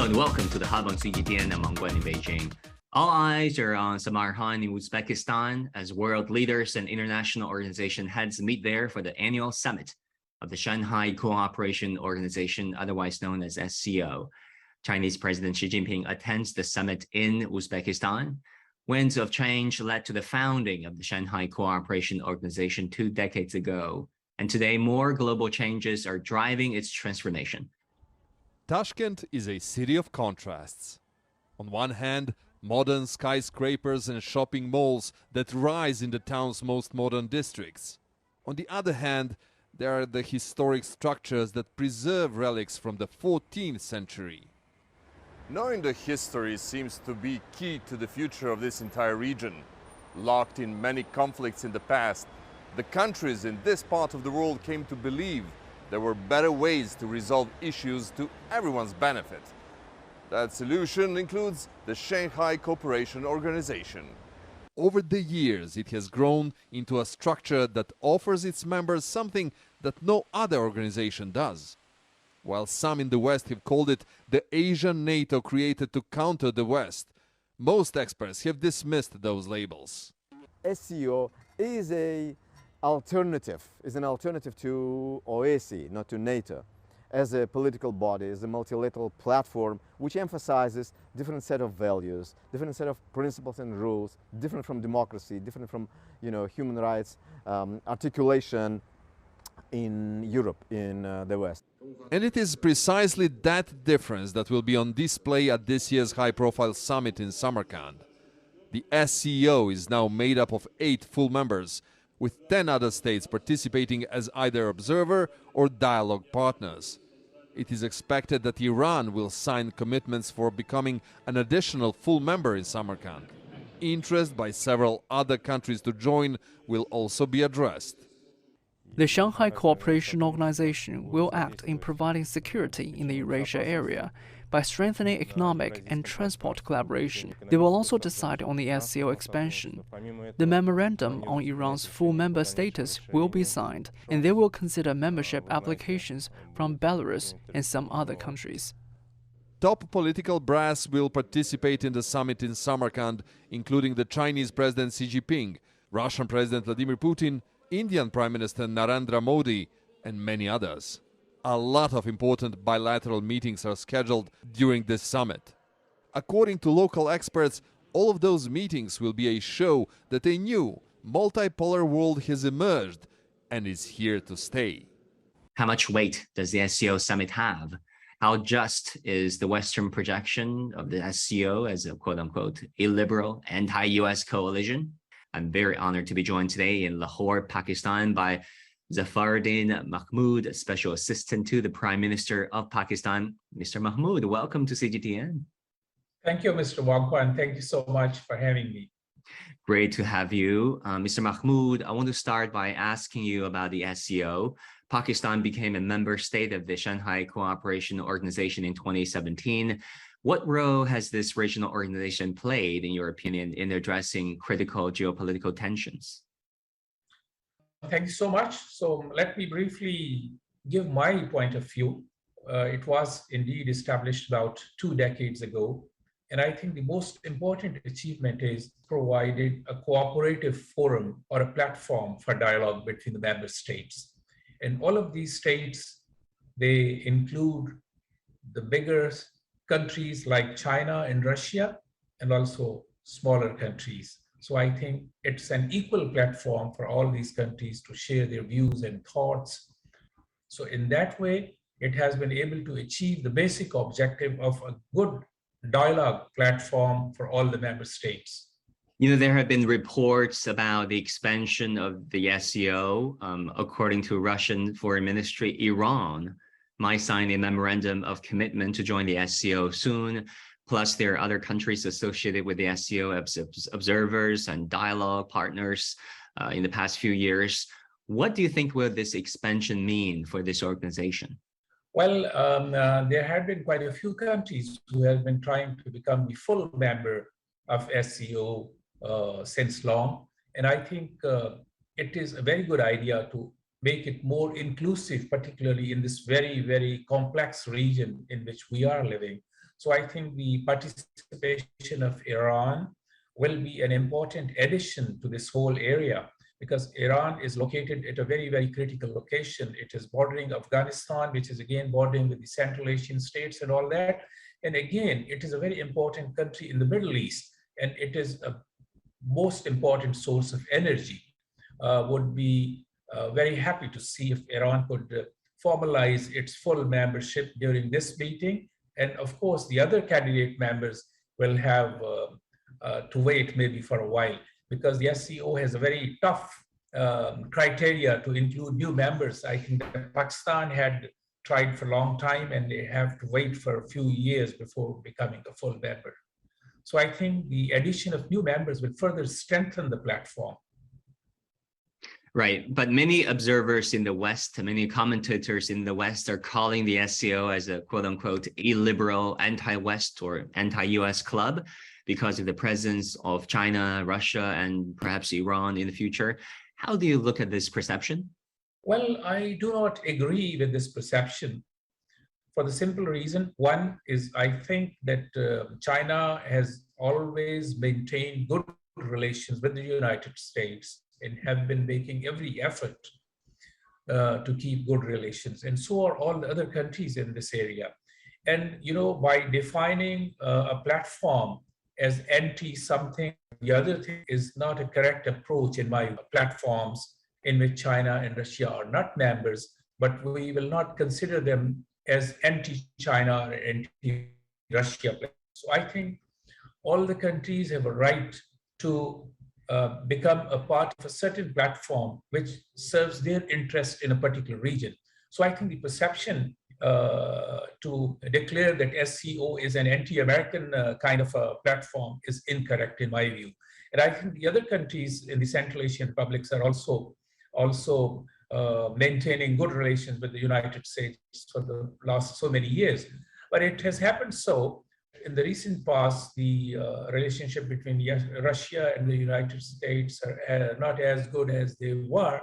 and welcome to the Hub on CGTN. I'm Wang Guan in Beijing. All eyes are on Samarkand in Uzbekistan as world leaders and international organization heads meet there for the annual summit of the Shanghai Cooperation Organization, otherwise known as SCO. Chinese President Xi Jinping attends the summit in Uzbekistan. Winds of change led to the founding of the Shanghai Cooperation Organization 2 decades ago. And today, more global changes are driving its transformation. Tashkent is a city of contrasts. On one hand, modern skyscrapers and shopping malls that rise in the town's most modern districts. On the other hand, there are the historic structures that preserve relics from the 14th century. Knowing the history seems to be key to the future of this entire region. Locked in many conflicts in the past, the countries in this part of the world came to believe there were better ways to resolve issues to everyone's benefit. That solution includes the Shanghai Cooperation Organization. Over the years, it has grown into a structure that offers its members something that no other organization does. While some in the West have called it the Asian NATO created to counter the West, most experts have dismissed those labels. SCO is an alternative to OSCE, not to NATO, as a political body, as a multilateral platform which emphasizes different set of values, different set of principles and rules, different from democracy, different from human rights articulation in Europe, in the West. And it is precisely that difference that will be on display at this year's high-profile summit in Samarkand. The SCO is now made up of 8 full members, with 10 other states participating as either observer or dialogue partners. It is expected that Iran will sign commitments for becoming an additional full member in Samarkand. Interest by several other countries to join will also be addressed. The Shanghai Cooperation Organization will act in providing security in the Eurasia area by strengthening economic and transport collaboration. They will also decide on the SCO expansion. The memorandum on Iran's full member status will be signed, and they will consider membership applications from Belarus and some other countries. Top political brass will participate in the summit in Samarkand, including the Chinese President Xi Jinping, Russian President Vladimir Putin, Indian Prime Minister Narendra Modi, and many others. A lot of important bilateral meetings are scheduled during this summit. According to local experts, all of those meetings will be a show that a new, multipolar world has emerged and is here to stay. How much weight does the SCO summit have? How just is the Western projection of the SCO as a quote-unquote illiberal anti-U.S. coalition? I'm very honored to be joined today in Lahore, Pakistan by Zafaruddin Mahmood, Special Assistant to the Prime Minister of Pakistan. Mr. Mahmood, welcome to CGTN. Thank you, Mr. Wang Guan. Thank you so much for having me. Great to have you. Mr. Mahmood, I want to start by asking you about the SCO. Pakistan became a member state of the Shanghai Cooperation Organization in 2017. What role has this regional organization played, in your opinion, in addressing critical geopolitical tensions? Thank you so much. So let me briefly give my point of view. It was indeed established about 2 decades ago. And I think the most important achievement is provided a cooperative forum or a platform for dialogue between the member states. And all of these states, they include the bigger countries like China and Russia, and also smaller countries. So I think it's an equal platform for all these countries to share their views and thoughts. So in that way, it has been able to achieve the basic objective of a good dialogue platform for all the member states. There have been reports about the expansion of the SCO. According to Russian Foreign Ministry, Iran might sign a memorandum of commitment to join the SCO soon. Plus, there are other countries associated with the SCO as observers and dialogue partners in the past few years. What do you think will this expansion mean for this organization? Well, there have been quite a few countries who have been trying to become the full member of SCO since long. And I think it is a very good idea to make it more inclusive, particularly in this very, very complex region in which we are living. So I think the participation of Iran will be an important addition to this whole area, because Iran is located at a very, very critical location. It is bordering Afghanistan, which is again bordering with the Central Asian states and all that. And again, it is a very important country in the Middle East, and it is a most important source of energy. Would be very happy to see if Iran could formalize its full membership during this meeting. And of course, the other candidate members will have to wait maybe for a while, because the SCO has a very tough criteria to include new members. I think that Pakistan had tried for a long time, and they have to wait for a few years before becoming a full member. So I think the addition of new members will further strengthen the platform. Right, but many observers in the West, many commentators in the West are calling the SCO as a quote-unquote illiberal anti-West or anti-US club because of the presence of China, Russia, and perhaps Iran in the future. How do you look at this perception? Well, I do not agree with this perception for the simple reason. One is, I think that China has always maintained good relations with the United States and have been making every effort to keep good relations. And so are all the other countries in this area. And, you know, by defining a platform as anti-something, the other thing is not a correct approach in my platforms in which China and Russia are not members, but we will not consider them as anti-China or anti-Russia. So I think all the countries have a right to become a part of a certain platform which serves their interest in a particular region. So I think the perception to declare that SCO is an anti-American kind of a platform is incorrect in my view. And I think the other countries in the Central Asian republics are also maintaining good relations with the United States for the last so many years. But it has happened so in the recent past, the relationship between Russia and the United States are not as good as they were.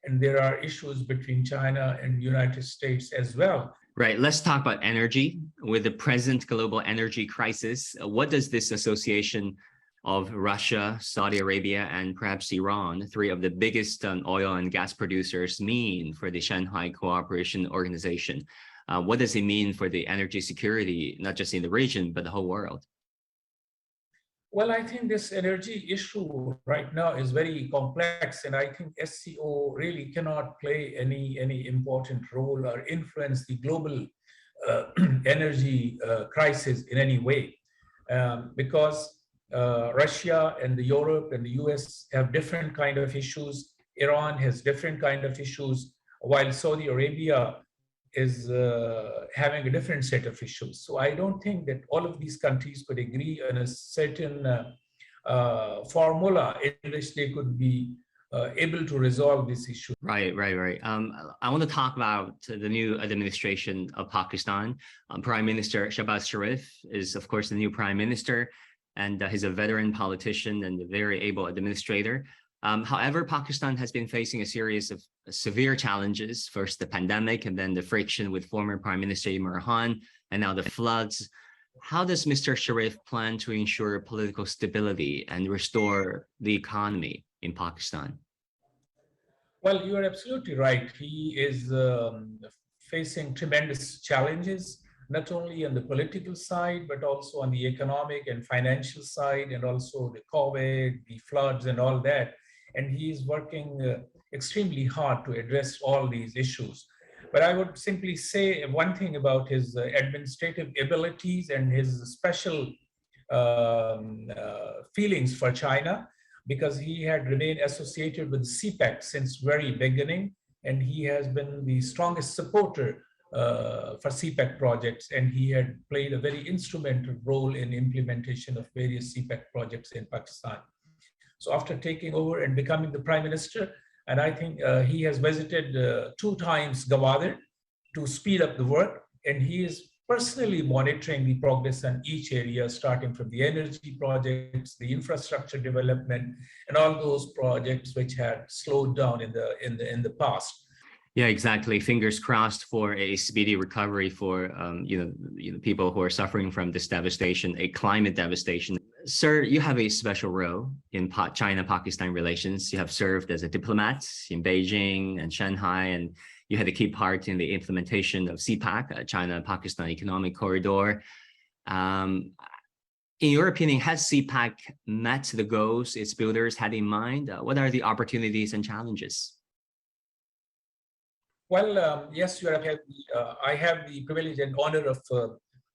And there are issues between China and the United States as well. Right. Let's talk about energy. With the present global energy crisis, what does this association of Russia, Saudi Arabia, and perhaps Iran, three of the biggest oil and gas producers, mean for the Shanghai Cooperation Organization? What does it mean for the energy security, not just in the region, but the whole world? Well, I think this energy issue right now is very complex, and I think SCO really cannot play any important role or influence the global energy crisis in any way, because Russia and the Europe and the US have different kind of issues. Iran has different kind of issues, while Saudi Arabia is having a different set of issues. So I don't think that all of these countries could agree on a certain formula in which they could be able to resolve this issue. Right. I want to talk about the new administration of Pakistan. Prime Minister Shehbaz Sharif is, of course, the new prime minister, and he's a veteran politician and a very able administrator. However, Pakistan has been facing a series of severe challenges, first the pandemic, and then the friction with former Prime Minister Imran Khan, and now the floods. How does Mr. Sharif plan to ensure political stability and restore the economy in Pakistan? Well, you are absolutely right. He is facing tremendous challenges, not only on the political side, but also on the economic and financial side, and also the COVID, the floods and all that. And he is working extremely hard to address all these issues. But I would simply say one thing about his administrative abilities and his special feelings for China, because he had remained associated with CPEC since very beginning, and he has been the strongest supporter for CPEC projects, and he had played a very instrumental role in implementation of various CPEC projects in Pakistan. So after taking over and becoming the prime minister, and I think he has visited 2 times Gwadar to speed up the work, and he is personally monitoring the progress on each area, starting from the energy projects, the infrastructure development, and all those projects which had slowed down in the past. Yeah, exactly. Fingers crossed for a speedy recovery for people who are suffering from this devastation, a climate devastation. Sir, you have a special role in China-Pakistan relations. You have served as a diplomat in Beijing and Shanghai, and you had a key part in the implementation of CPAC, China-Pakistan Economic Corridor. In your opinion, has CPAC met the goals its builders had in mind? What are the opportunities and challenges? Well, yes, you are. I have the privilege and honor of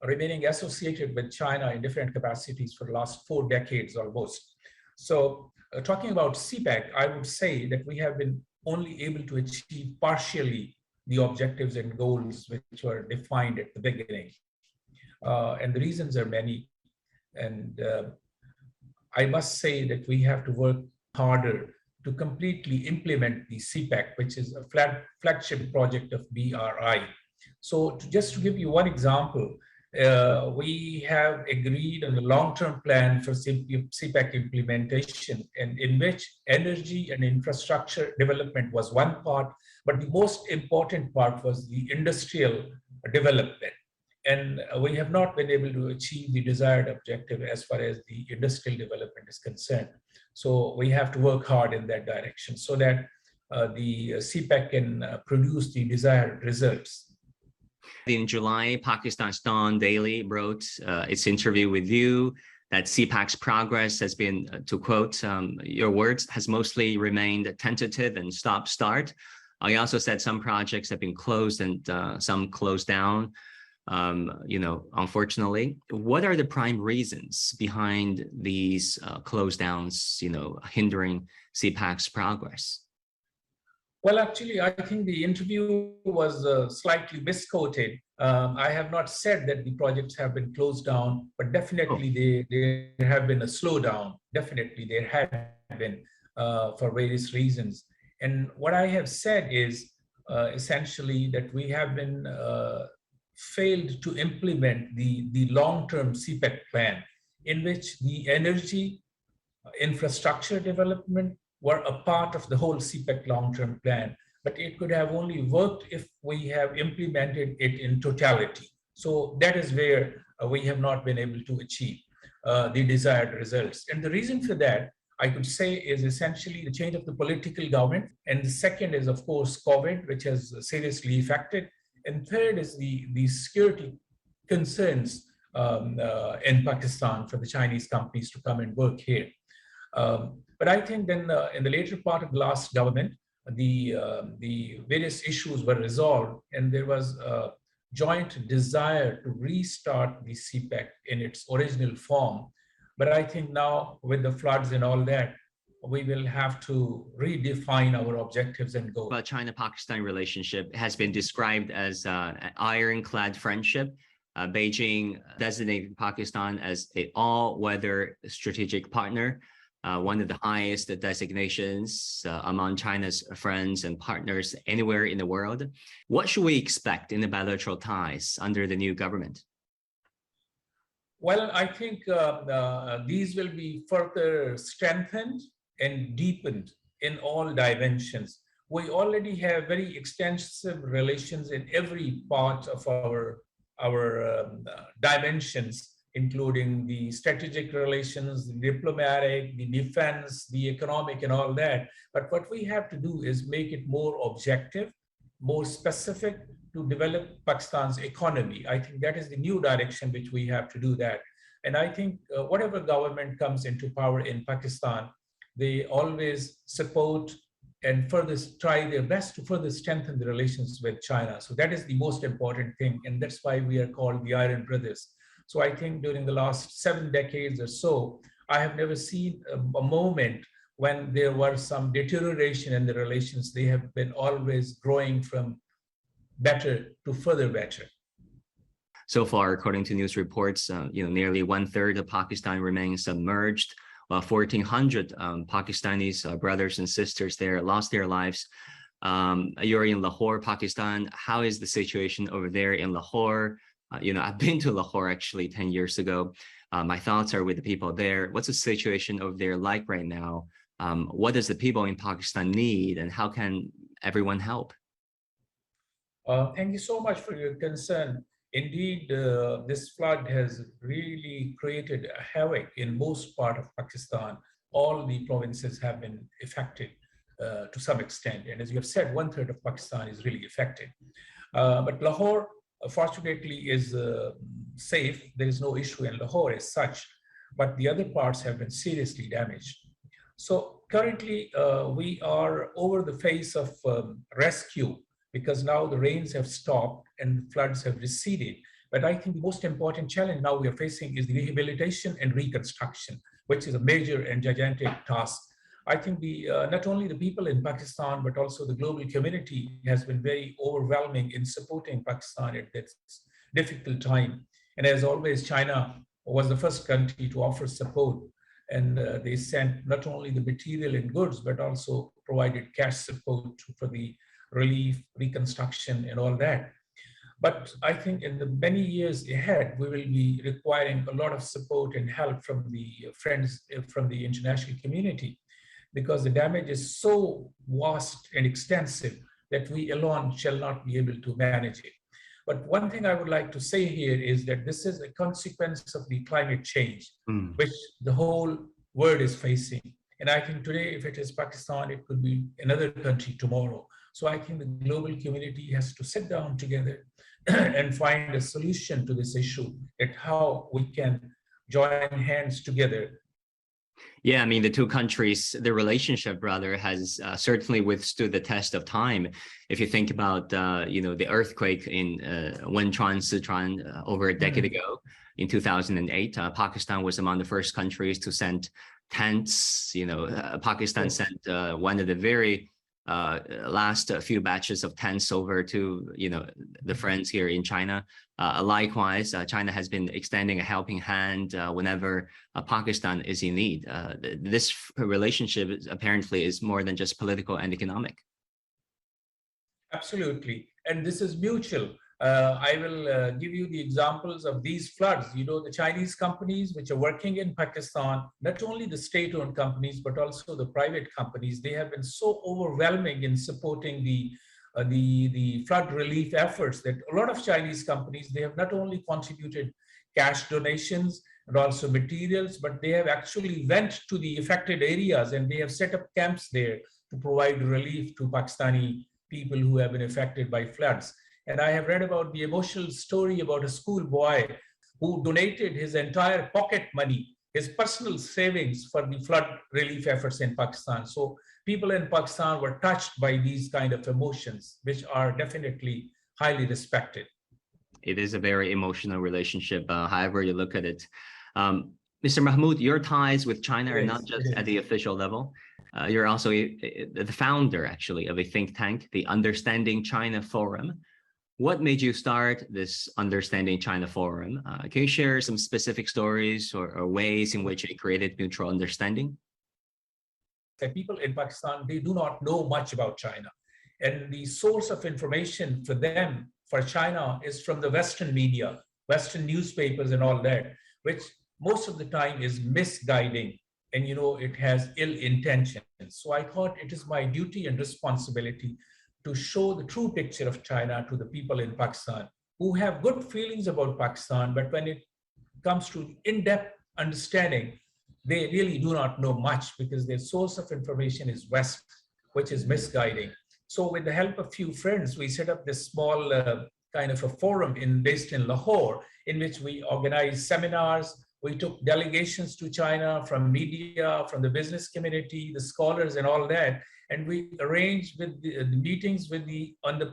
remaining associated with China in different capacities for the last 4 decades almost. So talking about CPAC, I would say that we have been only able to achieve partially the objectives and goals which were defined at the beginning. And the reasons are many. And I must say that we have to work harder to completely implement the CPAC, which is a flagship project of BRI. So just to give you one example, we have agreed on a long-term plan for CPAC implementation, and in which energy and infrastructure development was one part, but the most important part was the industrial development. And we have not been able to achieve the desired objective as far as the industrial development is concerned. So we have to work hard in that direction so that the CPAC can produce the desired results. In July, Pakistan's Dawn Daily wrote its interview with you that CPAC's progress has been, to quote your words, has mostly remained tentative and stop-start. I also said some projects have been closed and some closed down. Unfortunately, what are the prime reasons behind these close downs, hindering CPAC's progress? Well, actually, I think the interview was slightly misquoted. I have not said that the projects have been closed down, but definitely there have been a slowdown. Definitely there had been for various reasons. And what I have said is essentially that we have been failed to implement the long-term CPAC plan, in which the energy infrastructure development were a part of the whole CPAC long-term plan, but it could have only worked if we have implemented it in totality. So that is where we have not been able to achieve the desired results. And the reason for that, I could say, is essentially the change of the political government. And the second is, of course, COVID, which has seriously affected. And third is the security concerns in Pakistan for the Chinese companies to come and work here. But I think then in the later part of the last government, the various issues were resolved, and there was a joint desire to restart the CPAC in its original form. But I think now with the floods and all that, we will have to redefine our objectives and goals. Well, China-Pakistan relationship has been described as an ironclad friendship. Beijing designated Pakistan as an all-weather strategic partner, one of the highest designations among China's friends and partners anywhere in the world. What should we expect in the bilateral ties under the new government? Well, I think these will be further strengthened and deepened in all dimensions. We already have very extensive relations in every part of our dimensions, including the strategic relations, the diplomatic, the defense, the economic, and all that. But what we have to do is make it more objective, more specific to develop Pakistan's economy. I think that is the new direction which we have to do that. And I think whatever government comes into power in Pakistan, they always support and further try their best to further strengthen the relations with China. So that is the most important thing. And that's why we are called the Iron Brothers. So I think during the last 7 decades or so, I have never seen a moment when there was some deterioration in the relations. They have been always growing from better to further better. So far, according to news reports, nearly 1/3 of Pakistan remains submerged. 1,400 Pakistanis, brothers and sisters there, lost their lives. You're in Lahore, Pakistan. How is the situation over there in Lahore? I've been to Lahore actually 10 years ago. My thoughts are with the people there. What's the situation over there like right now? What does the people in Pakistan need, and how can everyone help? Thank you so much for your concern. Indeed, this flood has really created a havoc in most part of Pakistan. All the provinces have been affected to some extent. And as you have said, 1/3 of Pakistan is really affected. But Lahore, fortunately, is safe. There is no issue in Lahore as such, but the other parts have been seriously damaged. So currently, we are over the phase of rescue because now the rains have stopped and floods have receded. But I think the most important challenge now we are facing is the rehabilitation and reconstruction, which is a major and gigantic task. I think not only the people in Pakistan, but also the global community has been very overwhelming in supporting Pakistan at this difficult time. And as always, China was the first country to offer support. And they sent not only the material and goods, but also provided cash support for the relief, reconstruction, and all that. But I think in the many years ahead, we will be requiring a lot of support and help from the friends from the international community, because the damage is so vast and extensive that we alone shall not be able to manage it. But one thing I would like to say here is that this is a consequence of the climate change, which the whole world is facing. And I think today, if it is Pakistan, it could be another country tomorrow. So I think the global community has to sit down together and find a solution to this issue, at how we can join hands together. Yeah, I mean, the two countries, the relationship rather has certainly withstood the test of time. If you think about, the earthquake in Wenchuan, Sichuan over a decade ago, in 2008, Pakistan was among the first countries to send tents. Pakistan sent one of the very last few batches of tents over to the friends here in China. Likewise, China has been extending a helping hand whenever Pakistan is in need. This relationship apparently is more than just political and economic. Absolutely, and this is mutual. I will give you the examples of these floods. The Chinese companies which are working in Pakistan, not only the state-owned companies, but also the private companies, they have been so overwhelming in supporting the flood relief efforts that a lot of Chinese companies, they have not only contributed cash donations and also materials, but they have actually went to the affected areas and they have set up camps there to provide relief to Pakistani people who have been affected by floods. And I have read about the emotional story about a schoolboy who donated his entire pocket money, his personal savings, for the flood relief efforts in Pakistan. So people in Pakistan were touched by these kind of emotions, which are definitely highly respected. It is a very emotional relationship, however you look at it. Mr. Mahmood, your ties with China are not just at the official level. You're also the founder, actually, of a think tank, the Understanding China Forum. What made you start this Understanding China Forum? Can you share some specific stories or ways in which it created mutual understanding? People in Pakistan, they do not know much about China. And the source of information for them, for China, is from the Western media, Western newspapers and all that, which most of the time is misguiding. And, it has ill intentions. So I thought it is my duty and responsibility to show the true picture of China to the people in Pakistan who have good feelings about Pakistan, but when it comes to in-depth understanding, they really do not know much because their source of information is West, which is misguiding. So with the help of few friends, we set up this small kind of a forum based in Lahore, in which we organized seminars. We took delegations to China from media, from the business community, the scholars and all that. And we arranged with the meetings on the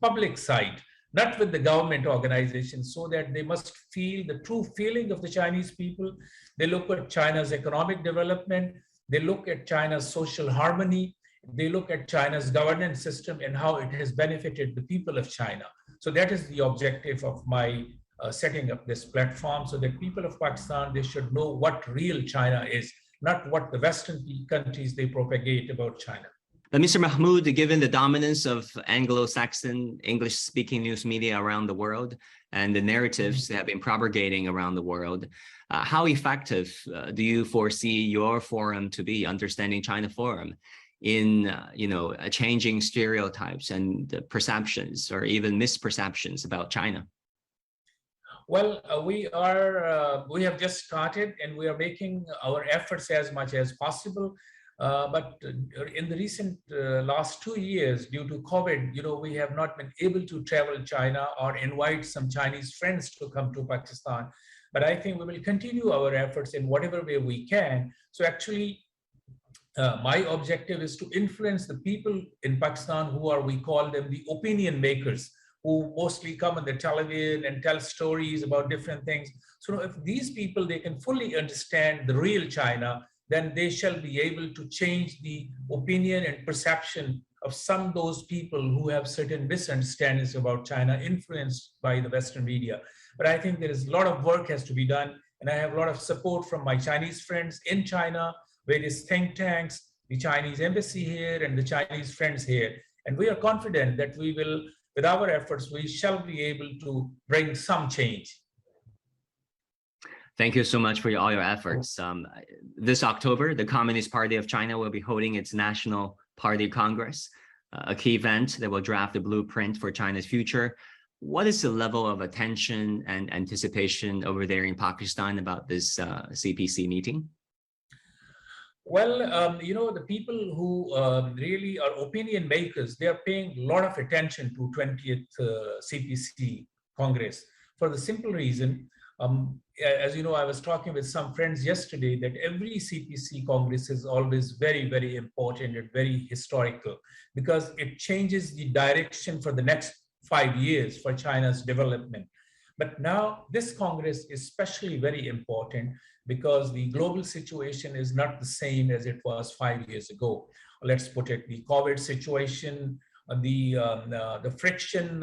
public side, not with the government organizations, so that they must feel the true feeling of the Chinese people. They look at China's economic development. They look at China's social harmony. They look at China's governance system and how it has benefited the people of China. So that is the objective of my setting up this platform, so that people of Pakistan, they should know what real China is, not what the Western countries they propagate about China. Mr. Mahmood, given the dominance of Anglo-Saxon, English-speaking news media around the world and the narratives that have been propagating around the world, how effective do you foresee your forum to be, Understanding China Forum, in changing stereotypes and perceptions or even misperceptions about China? Well, we have just started, and we are making our efforts as much as possible. But in the recent last 2 years, due to COVID, we have not been able to travel to China or invite some Chinese friends to come to Pakistan. But I think we will continue our efforts in whatever way we can. So actually, my objective is to influence the people in Pakistan we call them the opinion makers, who mostly come on the television and tell stories about different things. So if these people, they can fully understand the real China, then they shall be able to change the opinion and perception of some of those people who have certain misunderstandings about China influenced by the Western media. But I think there is a lot of work has to be done. And I have a lot of support from my Chinese friends in China, various think tanks, the Chinese embassy here and the Chinese friends here. And we are confident that we will, with our efforts, we shall be able to bring some change. Thank you so much for all your efforts. This October, the Communist Party of China will be holding its National Party Congress, a key event that will draft the blueprint for China's future. What is the level of attention and anticipation over there in Pakistan about this CPC meeting? Well, the people who really are opinion makers, they are paying a lot of attention to 20th CPC Congress for the simple reason, as you know, I was talking with some friends yesterday that every CPC Congress is always very, very important and very historical because it changes the direction for the next 5 years for China's development. But now this Congress is especially very important because the global situation is not the same as it was 5 years ago. Let's put it, the COVID situation, the friction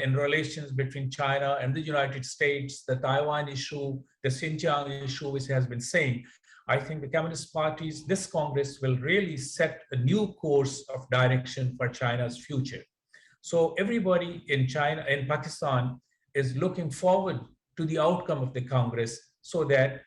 in relations between China and the United States, the Taiwan issue, the Xinjiang issue, which has been saying. I think the Communist parties, this Congress will really set a new course of direction for China's future. So everybody in China, in Pakistan, is looking forward to the outcome of the Congress so that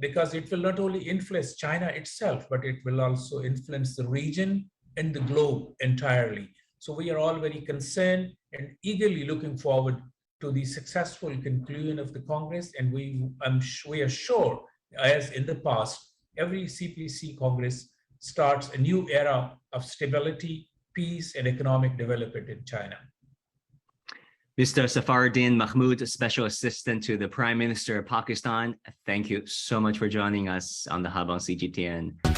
because it will not only influence China itself, but it will also influence the region and the globe entirely. So we are all very concerned and eagerly looking forward to the successful conclusion of the Congress. And we are sure, as in the past, every CPC Congress starts a new era of stability, peace, and economic development in China. Mr. Zafaruddin Mahmood, Special Assistant to the Prime Minister of Pakistan, thank you so much for joining us on the Hub on CGTN.